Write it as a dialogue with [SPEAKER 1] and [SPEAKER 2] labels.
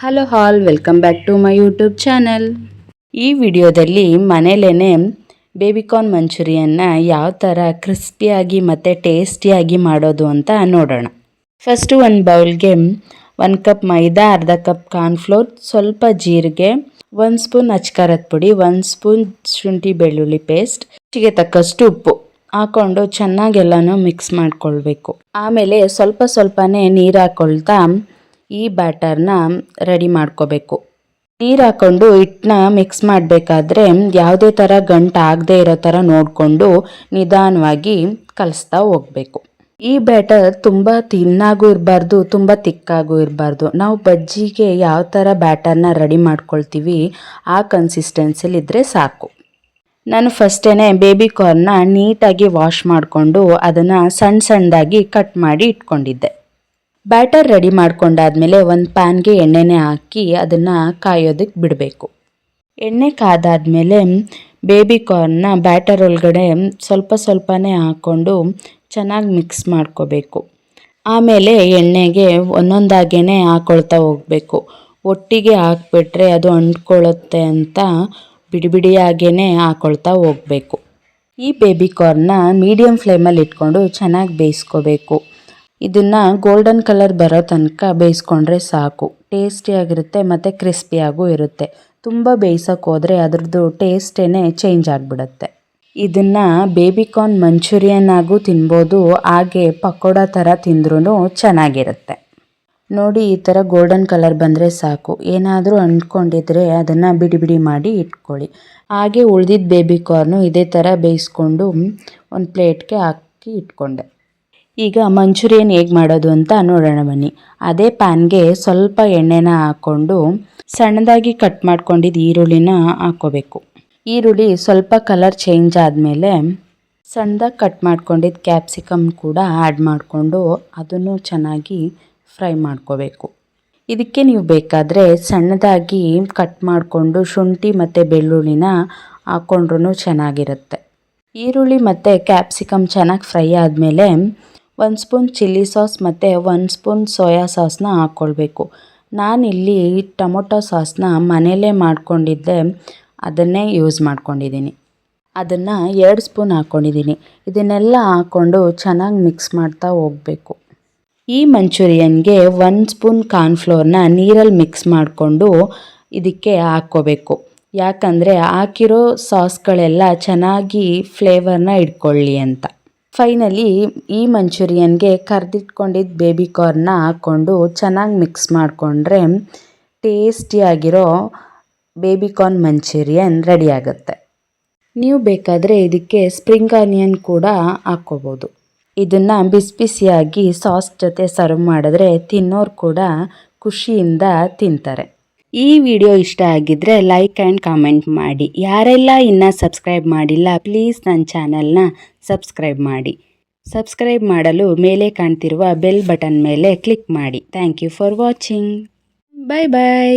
[SPEAKER 1] Hello all, welcome back to my YouTube channel. ಈ ವಿಡಿಯೋದಲ್ಲಿ ಮನೇಲೇ ಬೇಬಿಕಾರ್ನ್ ಮಂಚೂರಿಯನ್ನ ಯಾವ ಥರ ಕ್ರಿಸ್ಪಿಯಾಗಿ ಮತ್ತು ಟೇಸ್ಟಿಯಾಗಿ ಮಾಡೋದು ಅಂತ ನೋಡೋಣ. ಫಸ್ಟು ಒಂದು ಬೌಲ್ಗೆ 1 ಕಪ್ ಮೈದಾ, ಅರ್ಧ ಕಪ್ ಕಾರ್ನ್ಫ್ಲೋರ್, ಸ್ವಲ್ಪ ಜೀರಿಗೆ, 1 ಸ್ಪೂನ್ ಅಚ್ಕಾರದ ಪುಡಿ, 1 ಸ್ಪೂನ್ ಶುಂಠಿ ಬೆಳ್ಳುಳ್ಳಿ ಪೇಸ್ಟ್, ರುಚಿಗೆ ತಕ್ಕಷ್ಟು ಉಪ್ಪು ಹಾಕ್ಕೊಂಡು ಚೆನ್ನಾಗೆಲ್ಲನೂ ಮಿಕ್ಸ್ ಮಾಡ್ಕೊಳ್ಬೇಕು. ಆಮೇಲೆ ಸ್ವಲ್ಪನೇ ನೀರು ಹಾಕ್ಕೊಳ್ತಾ ಈ ಬ್ಯಾಟರ್ನ ರೆಡಿ ಮಾಡ್ಕೋಬೇಕು. ನೀರು ಹಾಕ್ಕೊಂಡು ಹಿಟ್ಟನ್ನ ಮಿಕ್ಸ್ ಮಾಡಬೇಕಾದ್ರೆ ಯಾವುದೇ ಥರ ಗಂಟು ಆಗದೆ ಇರೋ ಥರ ನೋಡಿಕೊಂಡು ನಿಧಾನವಾಗಿ ಕಲಿಸ್ತಾ ಹೋಗಬೇಕು. ಈ ಬ್ಯಾಟರ್ ತುಂಬ ತಿನ್ನಾಗೂ ಇರಬಾರ್ದು, ತುಂಬ ತಿಕ್ಕಾಗೂ ಇರಬಾರ್ದು. ನಾವು ಬಜ್ಜಿಗೆ ಯಾವ ಥರ ಬ್ಯಾಟರ್ನ ರೆಡಿ ಮಾಡ್ಕೊಳ್ತೀವಿ ಆ ಕನ್ಸಿಸ್ಟೆನ್ಸಿಲಿ ಇದ್ದರೆ ಸಾಕು. ನಾನು ಫಸ್ಟೇ ಬೇಬಿಕಾರ್ನ್ನ ನೀಟಾಗಿ ವಾಶ್ ಮಾಡಿಕೊಂಡು ಅದನ್ನು ಸಣ್ಣದಾಗಿ ಕಟ್ ಮಾಡಿ ಇಟ್ಕೊಂಡಿದ್ದೆ. ಬ್ಯಾಟರ್ ರೆಡಿ ಮಾಡ್ಕೊಂಡಾದ್ಮೇಲೆ ಒಂದು ಪ್ಯಾನ್ಗೆ ಎಣ್ಣೆನೇ ಹಾಕಿ ಅದನ್ನು ಕಾಯೋದಕ್ಕೆ ಬಿಡಬೇಕು. ಎಣ್ಣೆ ಕಾದಾದ್ಮೇಲೆ ಬೇಬಿಕಾರ್ನ್ನ ಬ್ಯಾಟರ್ ಒಳಗಡೆ ಸ್ವಲ್ಪನೇ ಹಾಕ್ಕೊಂಡು ಚೆನ್ನಾಗಿ ಮಿಕ್ಸ್ ಮಾಡ್ಕೋಬೇಕು. ಆಮೇಲೆ ಎಣ್ಣೆಗೆ ಒಂದೊಂದಾಗೇ ಹಾಕ್ಕೊಳ್ತಾ ಹೋಗಬೇಕು. ಒಟ್ಟಿಗೆ ಹಾಕ್ಬಿಟ್ರೆ ಅದು ಅಂಟ್ಕೊಳ್ಳುತ್ತೆ ಅಂತ ಬಿಡಿಯಾಗೇ ಹಾಕ್ಕೊಳ್ತಾ ಹೋಗಬೇಕು. ಈ ಬೇಬಿಕಾರ್ನ್ನ ಮೀಡಿಯಮ್ ಫ್ಲೇಮಲ್ಲಿ ಇಟ್ಕೊಂಡು ಚೆನ್ನಾಗಿ ಬೇಯಿಸ್ಕೋಬೇಕು. ಇದನ್ನು ಗೋಲ್ಡನ್ ಕಲರ್ ಬರೋ ತನಕ ಬೇಯಿಸ್ಕೊಂಡ್ರೆ ಸಾಕು. ಟೇಸ್ಟಿಯಾಗಿರುತ್ತೆ ಮತ್ತು ಕ್ರಿಸ್ಪಿಯಾಗೂ ಇರುತ್ತೆ. ತುಂಬ ಬೇಯಿಸೋಕೆ ಹೋದರೆ ಅದರದ್ದು ಟೇಸ್ಟೇ ಚೇಂಜ್ ಆಗಿಬಿಡುತ್ತೆ. ಇದನ್ನು ಬೇಬಿಕಾರ್ನ್ ಮಂಚೂರಿಯನ್ ಆಗೂ ತಿನ್ಬೋದು, ಹಾಗೆ ಪಕೋಡ ಥರ ತಿಂದ್ರೂ ಚೆನ್ನಾಗಿರುತ್ತೆ. ನೋಡಿ, ಈ ಥರ ಗೋಲ್ಡನ್ ಕಲರ್ ಬಂದರೆ ಸಾಕು. ಏನಾದರೂ ಅಂಟ್ಕೊಂಡಿದ್ರೆ ಅದನ್ನು ಬಿಡಿ ಮಾಡಿ ಇಟ್ಕೊಳ್ಳಿ. ಹಾಗೆ ಉಳಿದಿದ್ದ ಬೇಬಿಕಾರ್ನು ಇದೇ ಥರ ಬೇಯಿಸ್ಕೊಂಡು ಒಂದು ಪ್ಲೇಟ್ಗೆ ಹಾಕಿ ಇಟ್ಕೊಂಡೆ. ಈಗ ಮಂಚೂರಿಯನ್ ಹೇಗೆ ಮಾಡೋದು ಅಂತ ನೋಡೋಣ ಬನ್ನಿ. ಅದೇ ಪ್ಯಾನ್ಗೆ ಸ್ವಲ್ಪ ಎಣ್ಣೆನ ಹಾಕ್ಕೊಂಡು ಸಣ್ಣದಾಗಿ ಕಟ್ ಮಾಡ್ಕೊಂಡಿದ್ದು ಈರುಳ್ಳಿನ ಹಾಕ್ಕೋಬೇಕು. ಈರುಳ್ಳಿ ಸ್ವಲ್ಪ ಕಲರ್ ಚೇಂಜ್ ಆದಮೇಲೆ ಸಣ್ಣದಾಗಿ ಕಟ್ ಮಾಡ್ಕೊಂಡಿದ್ದು ಕ್ಯಾಪ್ಸಿಕಮ್ ಕೂಡ ಆ್ಯಡ್ ಮಾಡಿಕೊಂಡು ಅದನ್ನು ಚೆನ್ನಾಗಿ ಫ್ರೈ ಮಾಡ್ಕೋಬೇಕು. ಇದಕ್ಕೆ ನೀವು ಬೇಕಾದರೆ ಸಣ್ಣದಾಗಿ ಕಟ್ ಮಾಡಿಕೊಂಡು ಶುಂಠಿ ಮತ್ತು ಬೆಳ್ಳುಳ್ಳಿನ ಹಾಕ್ಕೊಂಡ್ರೂ ಚೆನ್ನಾಗಿರುತ್ತೆ. ಈರುಳ್ಳಿ ಮತ್ತು ಕ್ಯಾಪ್ಸಿಕಮ್ ಚೆನ್ನಾಗಿ ಫ್ರೈ ಆದಮೇಲೆ 1 ಸ್ಪೂನ್ ಚಿಲ್ಲಿ ಸಾಸ್ ಮತ್ತು 1 ಸ್ಪೂನ್ ಸೋಯಾ ಸಾಸ್ನ ಹಾಕ್ಕೊಳ್ಬೇಕು. ನಾನಿಲ್ಲಿ ಟೊಮೊಟೊ ಸಾಸ್ನ ಮನೆಯಲ್ಲೇ ಮಾಡ್ಕೊಂಡಿದ್ದೆ, ಅದನ್ನೇ ಯೂಸ್ ಮಾಡ್ಕೊಂಡಿದ್ದೀನಿ. ಅದನ್ನು 2 ಸ್ಪೂನ್ ಹಾಕ್ಕೊಂಡಿದ್ದೀನಿ. ಇದನ್ನೆಲ್ಲ ಹಾಕ್ಕೊಂಡು ಚೆನ್ನಾಗಿ ಮಿಕ್ಸ್ ಮಾಡ್ತಾ ಹೋಗಬೇಕು. ಈ ಮಂಚೂರಿಯನ್ಗೆ 1 ಸ್ಪೂನ್ ಕಾರ್ನ್ಫ್ಲೋರ್ನ ನೀರಲ್ಲಿ ಮಿಕ್ಸ್ ಮಾಡಿಕೊಂಡು ಇದಕ್ಕೆ ಹಾಕ್ಕೋಬೇಕು. ಯಾಕಂದರೆ ಹಾಕಿರೋ ಸಾಸ್ಗಳೆಲ್ಲ ಚೆನ್ನಾಗಿ ಫ್ಲೇವರ್ನ ಇಟ್ಕೊಳ್ಳಿ ಅಂತ. ಫೈನಲಿ ಈ ಮಂಚೂರಿಯನ್ಗೆ ಕರೆದಿಟ್ಕೊಂಡಿದ್ದ ಬೇಬಿಕಾರ್ನ್ನ ಹಾಕ್ಕೊಂಡು ಚೆನ್ನಾಗಿ ಮಿಕ್ಸ್ ಮಾಡಿಕೊಂಡ್ರೆ ಟೇಸ್ಟಿಯಾಗಿರೋ ಬೇಬಿಕಾರ್ನ್ ಮಂಚೂರಿಯನ್ ರೆಡಿ ಆಗುತ್ತೆ. ನೀವು ಬೇಕಾದರೆ ಇದಕ್ಕೆ ಸ್ಪ್ರಿಂಗ್ ಆನಿಯನ್ ಕೂಡ ಹಾಕ್ಕೋಬೋದು. ಇದನ್ನು ಬಿಸಿಯಾಗಿ ಸಾಸ್ ಜೊತೆ ಸರ್ವ್ ಮಾಡಿದ್ರೆ ತಿನ್ನೋರು ಕೂಡ ಖುಷಿಯಿಂದ ತಿಂತಾರೆ. ಈ ವಿಡಿಯೋ ಇಷ್ಟ ಆಗಿದ್ದರೆ ಲೈಕ್ ಆ್ಯಂಡ್ ಕಾಮೆಂಟ್ ಮಾಡಿ. ಯಾರೆಲ್ಲ ಇನ್ನೂ ಸಬ್ಸ್ಕ್ರೈಬ್ ಮಾಡಿಲ್ಲ, ಪ್ಲೀಸ್ ನನ್ನ ಚಾನಲ್ನ ಸಬ್ಸ್ಕ್ರೈಬ್ ಮಾಡಿ. ಸಬ್ಸ್ಕ್ರೈಬ್ ಮಾಡಲು ಮೇಲೆ ಕಾಣ್ತಿರುವ ಬೆಲ್ ಬಟನ್ ಮೇಲೆ ಕ್ಲಿಕ್ ಮಾಡಿ. Thank you for watching. Bye.